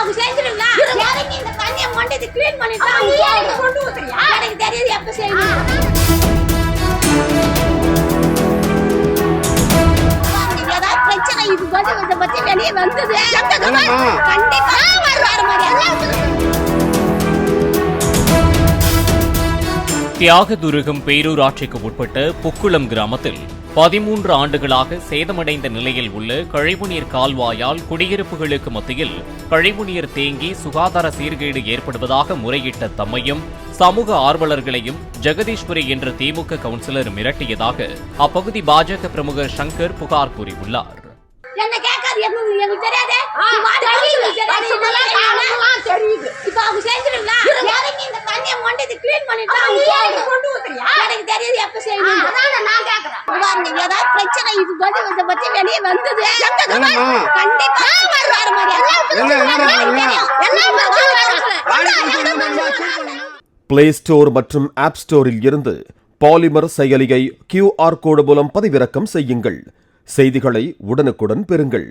அவங்க செஞ்சிருங்களா? இறங்கி இந்த தண்ணியை மொண்டு க்ளீன் பண்ணிட்டு நீ யாருக்கு கொண்டு ஊத்துறியா? எனக்கு தெரியாது எப்ப செய்யணும். ஏதாவது பிரச்சனை இது இதை பத்தி வெளியே வந்தது கண்டிப்பா வருவாரு மாதிரி. தியாகதுருகம் பேரூராட்சிக்கு உட்பட்ட புக்குளம் கிராமத்தில் 13 ஆண்டுகளாக சேதமடைந்த நிலையில் உள்ள கழிவுநீர் கால்வாயால் குடியிருப்புகளுக்கு மத்தியில் கழிவுநீர் தேங்கி சுகாதார சீர்கேடு ஏற்படுவதாக முறையிட்ட தம்மையும் சமூக ஆர்வலர்களையும் ஜெகதீஸ்வரி என்ற திமுக கவுன்சிலர் மிரட்டியதாக அப்பகுதி பாஜக பிரமுகர் சங்கர் புகார் கூறியுள்ளார். என்ன கேட்காது எங்களுக்கு தெரியாதே. இப்ப அவங்க செஞ்சிருங்களா? இறங்கி இந்த தண்ணியை மொண்டு க்ளீன் பண்ணிட்டு நீ யாருக்கு கொண்டு ஊத்துறியா? எனக்கு தெரியாது எப்ப செய்யணும். நான் கேக்குறேன். ஏதாவது பிரச்சனை இது இதை பத்தி வெளியே வந்தது கண்டிப்பா வருவாரு மாதிரி. பிளே ஸ்டோர் மற்றும் ஆப் ஸ்டோரில் இருந்து பாலிமர் செயலியை QR கோடு மூலம் பதிவிறக்கம் செய்யுங்கள். செய்திகளை உடனுக்குடன் பெறுங்கள்.